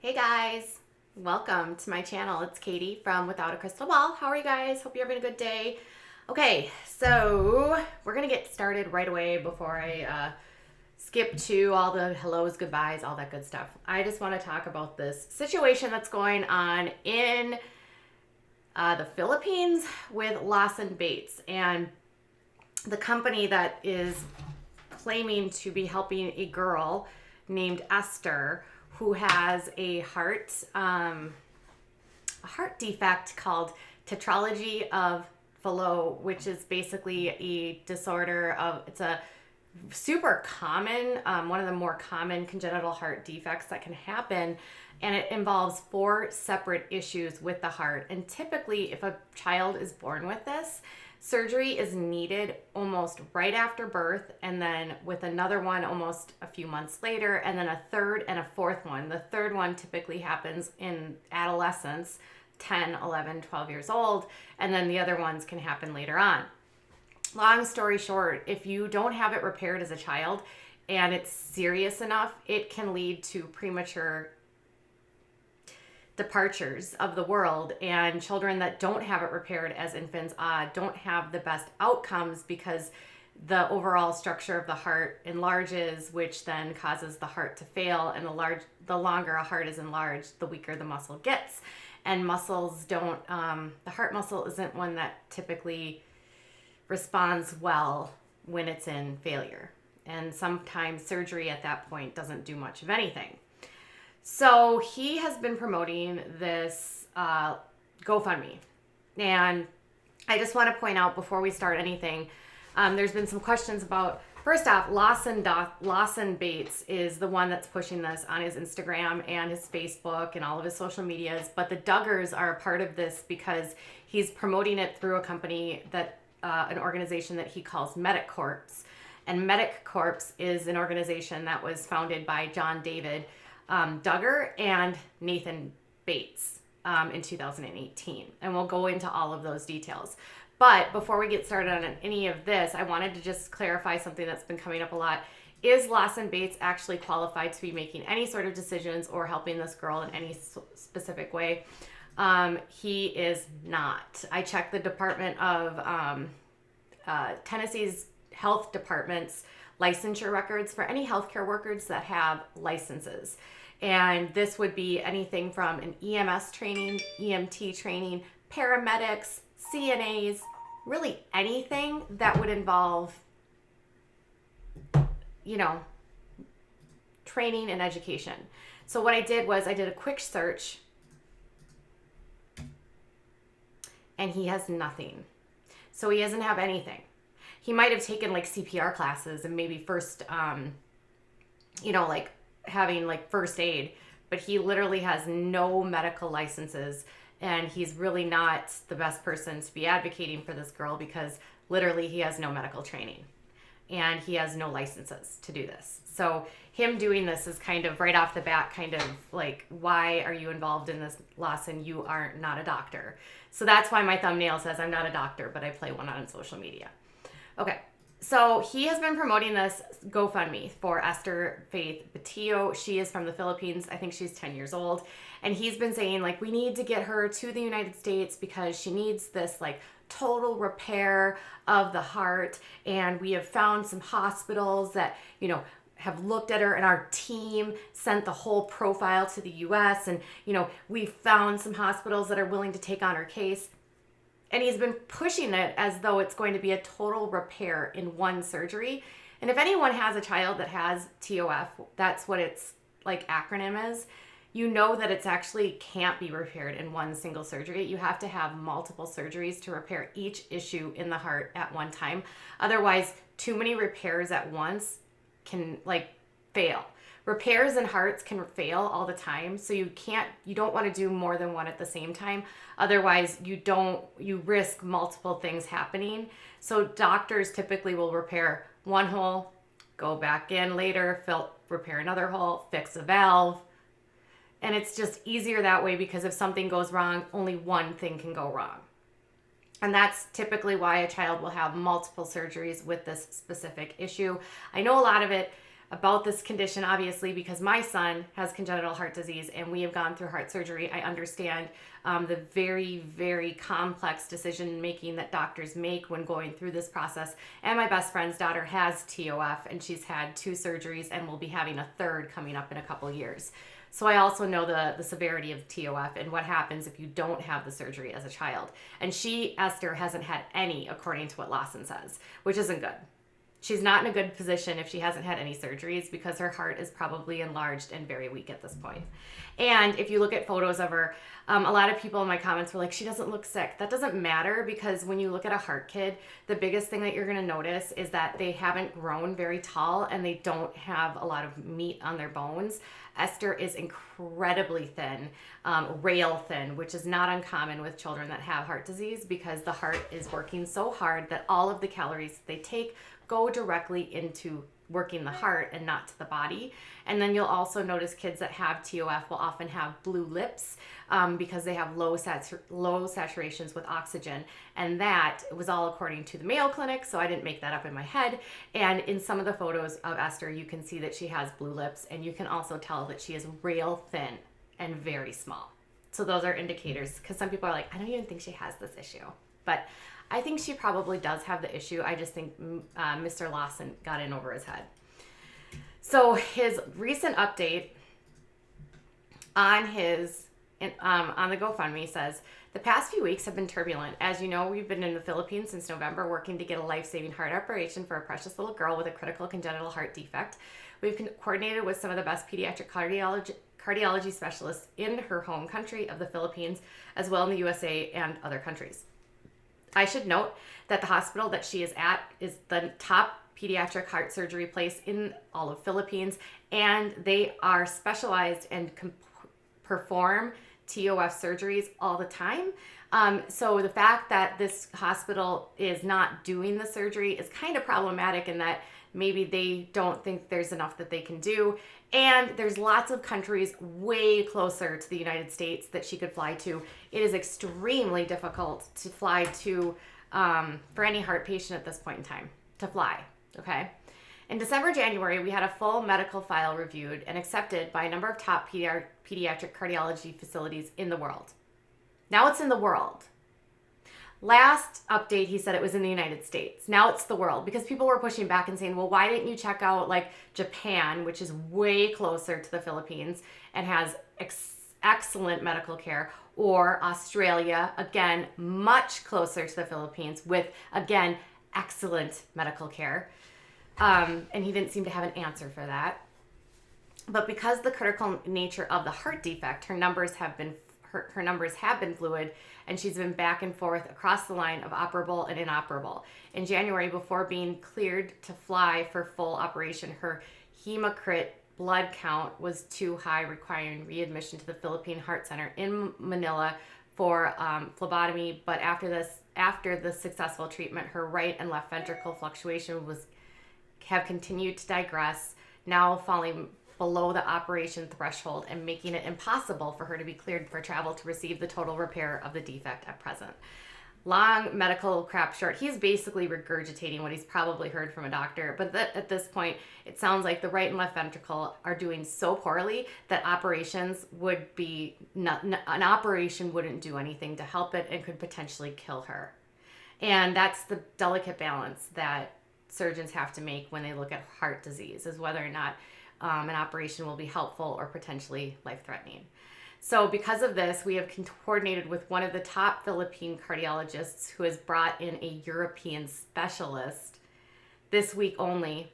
Hey guys, welcome to my channel. It's Katie from Without a Crystal Ball. How are you guys? Hope you're having a good day. Okay, so we're gonna get started right away before I skip to all the hellos, goodbyes, all that good stuff. I just want to talk about this situation that's going on in the Philippines with Lawson Bates and the company that is claiming to be helping a girl named Esther who has a heart defect called tetralogy of Fallot, which is basically a disorder of, it's a super common, one of the more common congenital heart defects that can happen. And it involves 4 separate issues with the heart. And typically, if a child is born with this, surgery is needed almost right after birth, and then with another one almost a few months later, and then a third and a fourth one. The third one typically happens in adolescence, 10, 11, 12 years old, and then the other ones can happen later on. Long story short, if you don't have it repaired as a child and it's serious enough, it can lead to premature departures of the world, and children that don't have it repaired as infants don't have the best outcomes because the overall structure of the heart enlarges, which then causes the heart to fail, and the longer a heart is enlarged, the weaker the muscle gets. And muscles don't, the heart muscle isn't one that typically responds well when it's in failure. And sometimes surgery at that point doesn't do much of anything. So he has been promoting this GoFundMe. And I just want to point out before we start anything, there's been some questions about, first off, Lawson Bates is the one that's pushing this on his Instagram and his Facebook and all of his social medias. But the Duggars are a part of this because he's promoting it through a company that, an organization that he calls Medic Corps. And Medic Corps is an organization that was founded by John David Duggar and Nathan Bates in 2018. And we'll go into all of those details. But before we get started on any of this, I wanted to just clarify something that's been coming up a lot. Is Lawson Bates actually qualified to be making any sort of decisions or helping this girl in any specific way? He is not. I checked the Department of Tennessee's health department's licensure records for any healthcare workers that have licenses. And this would be anything from an EMS training, EMT training, paramedics, CNAs, really anything that would involve, training and education. So what I did was I did a quick search, and he has nothing. So he doesn't have anything. He might have taken like CPR classes and maybe first, like having like first aid, but he literally has no medical licenses, and he's really not the best person to be advocating for this girl because literally he has no medical training and he has no licenses to do this. So him doing this is kind of right off the bat, kind of like, why are you involved in this, Lawson? You are not a doctor. So that's why my thumbnail says I'm not a doctor, but I play one on social media. Okay, so he has been promoting this GoFundMe for Esther Faith Batillo. She is from the Philippines. I think she's 10 years old. And he's been saying, like, we need to get her to the United States because she needs this, like, total repair of the heart. And we have found some hospitals that, have looked at her, and our team sent the whole profile to the U.S. And, we found some hospitals that are willing to take on her case. And he's been pushing it as though it's going to be a total repair in one surgery. And if anyone has a child that has TOF, that's what its like acronym is. You know that it's actually can't be repaired in one single surgery. You have to have multiple surgeries to repair each issue in the heart at one time. Otherwise, too many repairs at once can fail. Repairs in hearts can fail all the time, so you don't want to do more than one at the same time. Otherwise, you risk multiple things happening. So doctors typically will repair one hole, go back in later, repair another hole, fix a valve. And it's just easier that way because if something goes wrong, only one thing can go wrong. And that's typically why a child will have multiple surgeries with this specific issue. I know a lot of it about this condition, obviously, because my son has congenital heart disease and we have gone through heart surgery. I understand the very, very complex decision making that doctors make when going through this process. And my best friend's daughter has TOF, and she's had 2 surgeries and will be having a 3rd coming up in a couple years. So I also know the severity of TOF and what happens if you don't have the surgery as a child. And Esther, hasn't had any, according to what Lawson says, which isn't good. She's not in a good position if she hasn't had any surgeries, because her heart is probably enlarged and very weak at this point. And if you look at photos of her, a lot of people in my comments were like, she doesn't look sick. That doesn't matter, because when you look at a heart kid, the biggest thing that you're going to notice is that they haven't grown very tall and they don't have a lot of meat on their bones. Esther is incredibly thin, rail thin, which is not uncommon with children that have heart disease, because the heart is working so hard that all of the calories they take go directly into working the heart and not to the body. And then you'll also notice kids that have TOF will often have blue lips because they have low saturations with oxygen. And that was all according to the Mayo Clinic, so I didn't make that up in my head. And in some of the photos of Esther, you can see that she has blue lips, and you can also tell that she is rail thin and very small. So those are indicators, because some people are like, I don't even think she has this issue. But I think she probably does have the issue. I just think Mr. Lawson got in over his head. So his recent update on on the GoFundMe says, the past few weeks have been turbulent. As you know, we've been in the Philippines since November working to get a life-saving heart operation for a precious little girl with a critical congenital heart defect. We've coordinated with some of the best pediatric cardiology specialists in her home country of the Philippines, as well in the USA and other countries. I should note that the hospital that she is at is the top pediatric heart surgery place in all of Philippines, and they are specialized and perform TOF surgeries all the time. So the fact that this hospital is not doing the surgery is kind of problematic, in that maybe they don't think there's enough that they can do. And there's lots of countries way closer to the United States that she could fly to. It is extremely difficult to fly to, for any heart patient at this point in time, to fly, okay? In December, January, we had a full medical file reviewed and accepted by a number of top pediatric cardiology facilities in the world. Now it's in the world. Last update, he said it was in the United States. Now it's the world, because people were pushing back and saying, well, why didn't you check out like Japan, which is way closer to the Philippines and has excellent medical care, or Australia, again, much closer to the Philippines with, again, excellent medical care. And he didn't seem to have an answer for that. But because the critical nature of the heart defect, her numbers have been fluid, and she's been back and forth across the line of operable and inoperable. In January, before being cleared to fly for full operation, her hematocrit blood count was too high, requiring readmission to the Philippine Heart Center in Manila for phlebotomy. But after the successful treatment, her right and left ventricle fluctuation have continued to digress, now falling below the operation threshold and making it impossible for her to be cleared for travel to receive the total repair of the defect at present. Long medical crap short, he's basically regurgitating what he's probably heard from a doctor, but at this point, it sounds like the right and left ventricle are doing so poorly that an operation wouldn't do anything to help it and could potentially kill her. And that's the delicate balance that surgeons have to make when they look at heart disease, is whether or not an operation will be helpful or potentially life-threatening. So because of this, we have coordinated with one of the top Philippine cardiologists who has brought in a European specialist this week only,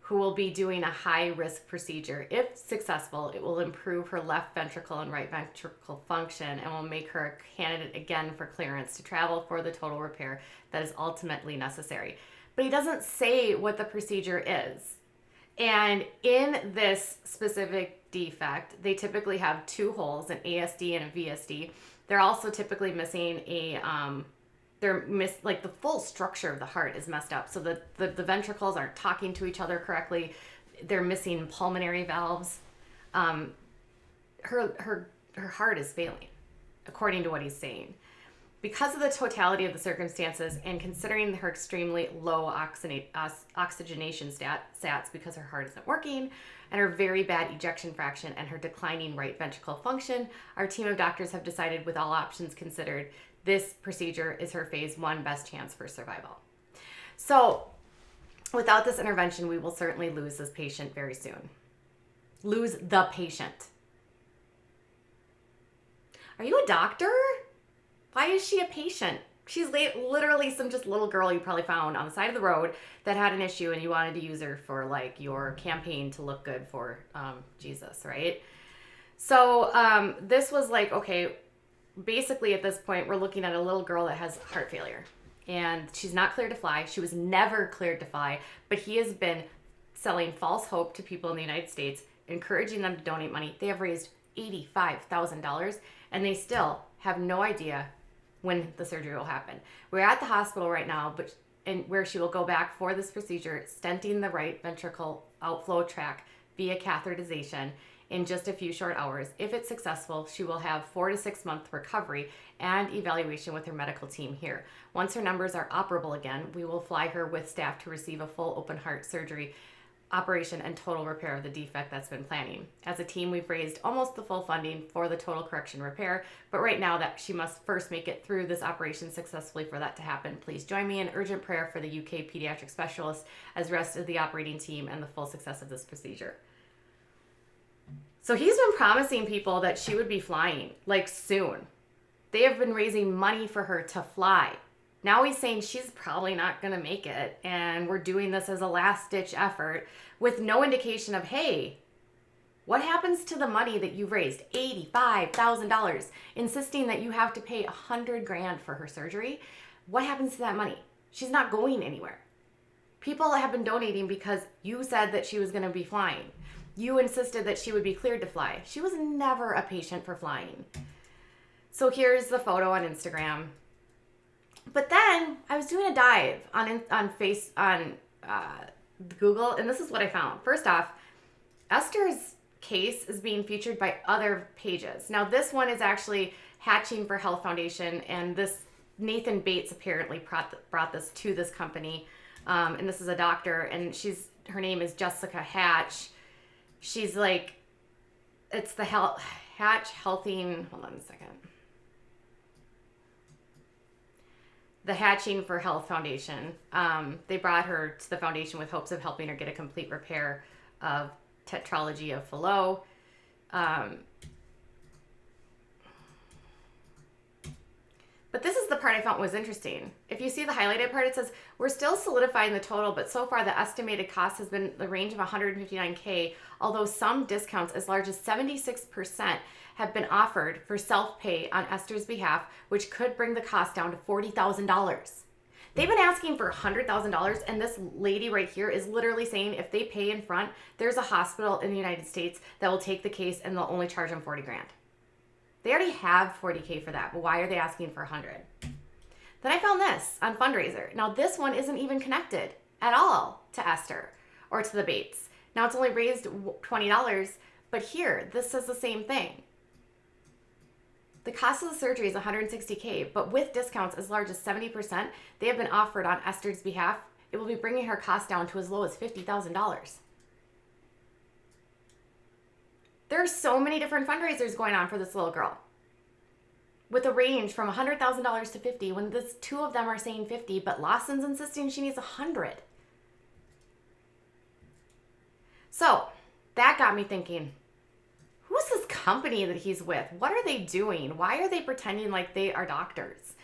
who will be doing a high-risk procedure. If successful, it will improve her left ventricle and right ventricle function and will make her a candidate again for clearance to travel for the total repair that is ultimately necessary. But he doesn't say what the procedure is. And in this specific defect, they typically have 2 holes, an ASD and a VSD. They're also typically missing like the full structure of the heart is messed up. So the ventricles aren't talking to each other correctly. They're missing pulmonary valves. Her heart is failing, according to what he's saying. because of the totality of the circumstances and considering her extremely low oxygenation stats because her heart isn't working and her very bad ejection fraction and her declining right ventricle function, our team of doctors have decided, with all options considered, this procedure is her phase 1 best chance for survival. So without this intervention, we will certainly lose this patient very soon. Lose the patient. Are you a doctor? Why is she a patient? She's literally some just little girl you probably found on the side of the road that had an issue and you wanted to use her for like your campaign to look good for Jesus, right? So this was like, okay, basically at this point, we're looking at a little girl that has heart failure and she's not cleared to fly. She was never cleared to fly, but he has been selling false hope to people in the United States, encouraging them to donate money. They have raised $85,000 and they still have no idea when the surgery will happen. We're at the hospital right now, and where she will go back for this procedure, stenting the right ventricle outflow tract via catheterization in just a few short hours. If it's successful, she will have 4 to 6 month recovery and evaluation with her medical team here. Once her numbers are operable again, we will fly her with staff to receive a full open heart surgery operation and total repair of the defect that's been planning. As a team, we've raised almost the full funding for the total correction repair, but right now that she must first make it through this operation successfully for that to happen. Please join me in urgent prayer for the UK pediatric specialist, as rest of the operating team, and the full success of this procedure. So he's been promising people that she would be flying, like soon. They have been raising money for her to fly. Now he's saying she's probably not going to make it, and we're doing this as a last-ditch effort with no indication of, hey, what happens to the money that you've raised? $85,000, insisting that you have to pay $100,000 for her surgery. What happens to that money? She's not going anywhere. People have been donating because you said that she was going to be flying. You insisted that she would be cleared to fly. She was never a patient for flying. So here's the photo on Instagram. But then I was doing a dive on Google, and this is what I found. First off, Esther's case is being featured by other pages. Now, this one is actually Hatching for Health Foundation, and this Nathan Bates apparently brought this to this company, and this is a doctor, and her name is Jessica Hatch. She's like, it's the Hatch Healthing. Hold on a second. The Hatching for Health Foundation. They brought her to the foundation with hopes of helping her get a complete repair of tetralogy of Fallot. But this is the part I found was interesting. If you see the highlighted part, it says, we're still solidifying the total, but so far the estimated cost has been the range of $159K, although some discounts as large as 76% have been offered for self-pay on Esther's behalf, which could bring the cost down to $40,000. They've been asking for $100,000, and this lady right here is literally saying if they pay in front, there's a hospital in the United States that will take the case and they'll only charge them $40,000. They already have $40K for that, but why are they asking for $100,000? Then I found this on Fundraiser. Now this one isn't even connected at all to Esther or to the Bates. Now it's only raised $20, but here, this says the same thing. The cost of the surgery is $160K, but with discounts as large as 70%, they have been offered on Esther's behalf. It will be bringing her cost down to as low as $50,000. There are so many different fundraisers going on for this little girl, with a range from $100,000 to $50,000, when this two of them are saying $50,000, but Lawson's insisting she needs $100,000. So that got me thinking, who's this company that he's with? What are they doing? Why are they pretending like they are doctors?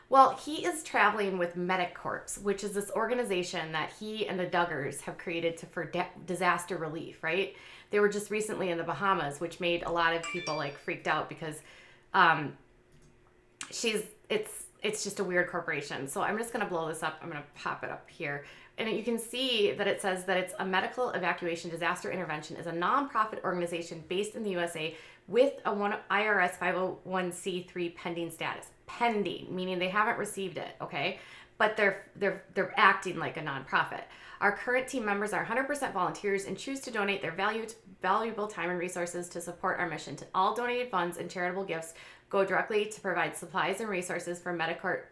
Well, he is traveling with Medic Corps, which is this organization that he and the Duggars have created for disaster relief, right? They were just recently in the Bahamas, which made a lot of people like freaked out because it's just a weird corporation. So I'm just going to blow this up. I'm going to pop it up here. And you can see that it says that it's a medical evacuation disaster intervention, is a nonprofit organization based in the USA with a IRS 501c3 pending status. Pending, meaning they haven't received it, okay? But they're acting like a nonprofit. Our current team members are 100% volunteers and choose to donate their valuable time and resources to support our mission. To all donated funds and charitable gifts go directly to provide supplies and resources for MediCorps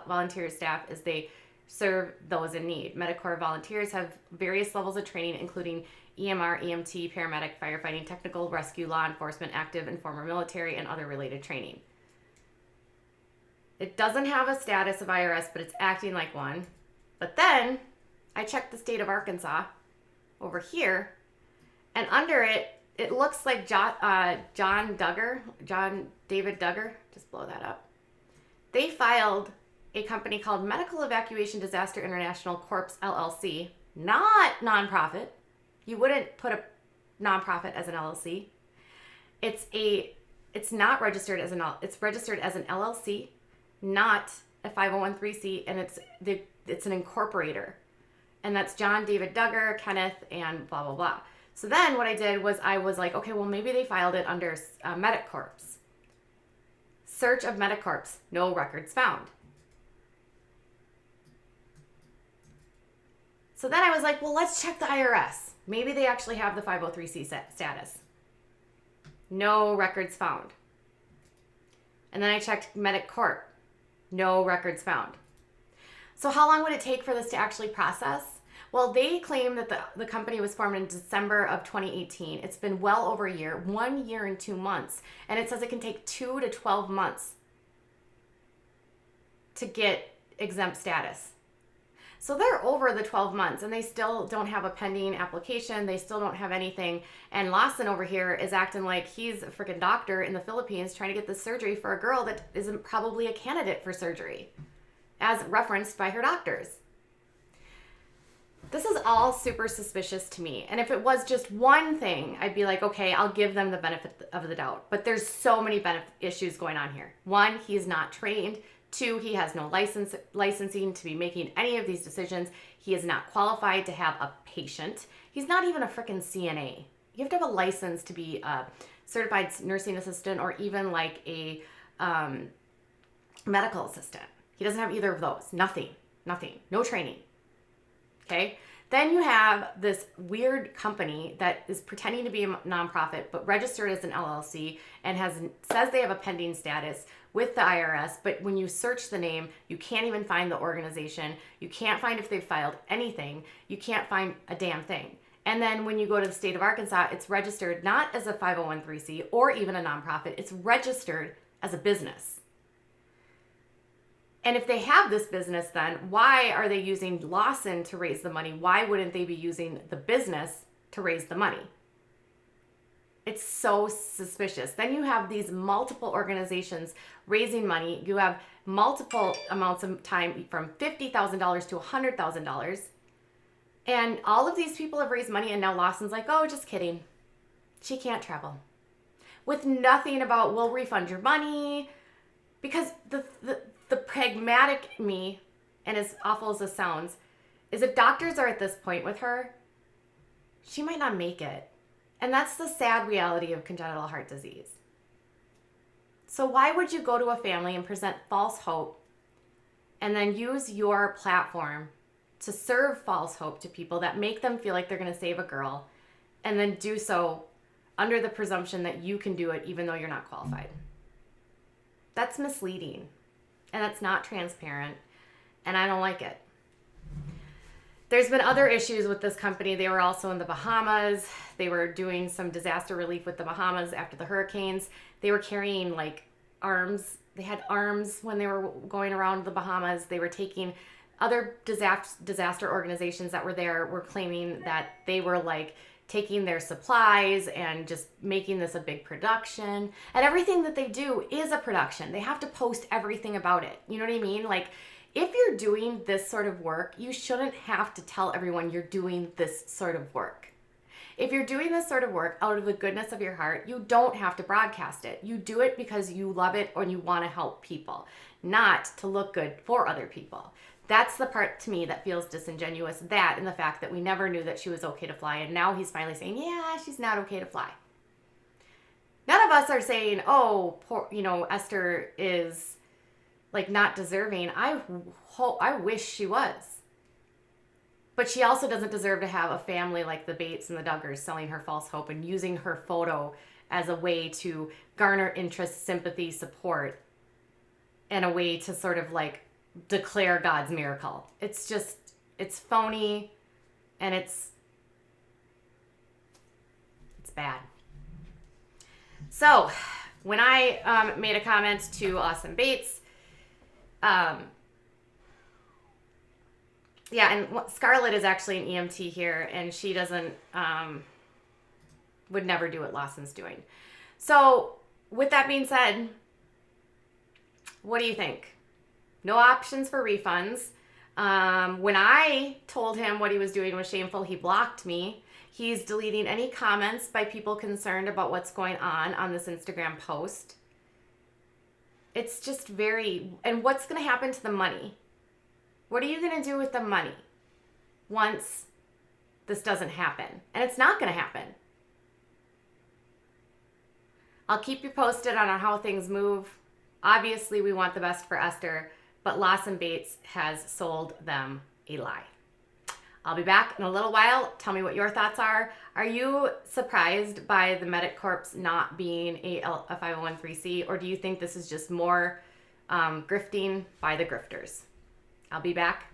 volunteer staff as they serve those in need. MediCorps volunteers have various levels of training, including EMR, EMT, paramedic, firefighting, technical, rescue, law enforcement, active and former military, and other related training. It doesn't have a status of IRS, but it's acting like one. But then I checked the state of Arkansas over here, and under it, it looks like John David Duggar, just blow that up. They filed a company called Medical Evacuation Disaster International Corps LLC, not nonprofit. You wouldn't put a nonprofit as an LLC. It's not registered as it's registered as an LLC, not a 501(c), and it's an incorporator. And that's John David Duggar, Kenneth, and blah, blah, blah. So then what I did was I was like, okay, well, maybe they filed it under MediCorps. Search of MediCorps, no records found. So then I was like, well, let's check the IRS. Maybe they actually have the 503c status. No records found. And then I checked MediCorp. No records found. So how long would it take for this to actually process? Well, they claim that the company was formed in December of 2018. It's been well over a year, 1 year and 2 months. And it says it can take 2 to 12 months to get exempt status. So they're over the 12 months and they still don't have a pending application. They still don't have anything. And Lawson over here is acting like he's a freaking doctor in the Philippines trying to get this surgery for a girl that isn't probably a candidate for surgery, as referenced by her doctors. This is all super suspicious to me. And if it was just one thing, I'd be like, okay, I'll give them the benefit of the doubt. But there's so many issues going on here. One, he's not trained. Two, he has no licensing to be making any of these decisions. He is not qualified to have a patient. He's not even a freaking CNA. You have to have a license to be a certified nursing assistant or even like a medical assistant. He doesn't have either of those. Nothing. No training. Okay? Then you have this weird company that is pretending to be a nonprofit but registered as an LLC and says they have a pending status with the IRS, but when you search the name, you can't even find the organization. You can't find if they've filed anything. You can't find a damn thing. And then when you go to the state of Arkansas, it's registered not as a 501(c) or even a nonprofit. It's registered as a business. And if they have this business, then why are they using Lawson to raise the money? Why wouldn't they be using the business to raise the money? It's so suspicious. Then you have these multiple organizations raising money. You have multiple amounts of time from $50,000 to $100,000. And all of these people have raised money and now Lawson's like, oh, just kidding. She can't travel. With nothing about, we'll refund your money. Because the pragmatic me, and as awful as this sounds, is if doctors are at this point with her, she might not make it. And that's the sad reality of congenital heart disease. So why would you go to a family and present false hope and then use your platform to serve false hope to people that make them feel like they're going to save a girl and then do so under the presumption that you can do it even though you're not qualified? That's misleading and that's not transparent and I don't like it. There's been other issues with this company. They were also in the Bahamas. They were doing some disaster relief with the Bahamas after the hurricanes. They were carrying like arms. They had arms when they were going around the Bahamas. They were taking other disaster organizations that were there were claiming that they were like taking their supplies and just making this a big production. And everything that they do is a production. They have to post everything about it. You know what I mean? Like, if you're doing this sort of work, you shouldn't have to tell everyone you're doing this sort of work. If you're doing this sort of work out of the goodness of your heart, you don't have to broadcast it. You do it because you love it or you want to help people, not to look good for other people. That's the part to me that feels disingenuous, that and the fact that we never knew that she was okay to fly, and now he's finally saying, yeah, she's not okay to fly. None of us are saying, oh, poor, Esther is like not deserving. I wish she was. But she also doesn't deserve to have a family like the Bates and the Duggars selling her false hope and using her photo as a way to garner interest, sympathy, support, and a way to sort of like declare God's miracle. It's just, it's phony, and it's bad. So when I made a comment to Lawson Bates, yeah, and Scarlett is actually an EMT here, and she doesn't, would never do what Lawson's doing. So with that being said, what do you think? No options for refunds. When I told him what he was doing was shameful, he blocked me. He's deleting any comments by people concerned about what's going on this Instagram post. It's just very, and what's going to happen to the money? What are you going to do with the money once this doesn't happen? And it's not going to happen. I'll keep you posted on how things move. Obviously, we want the best for Esther, but Lawson Bates has sold them a lie. I'll be back in a little while. Tell me what your thoughts are. Are you surprised by the Medic Corps not being a 501(c), or do you think this is just more grifting by the grifters? I'll be back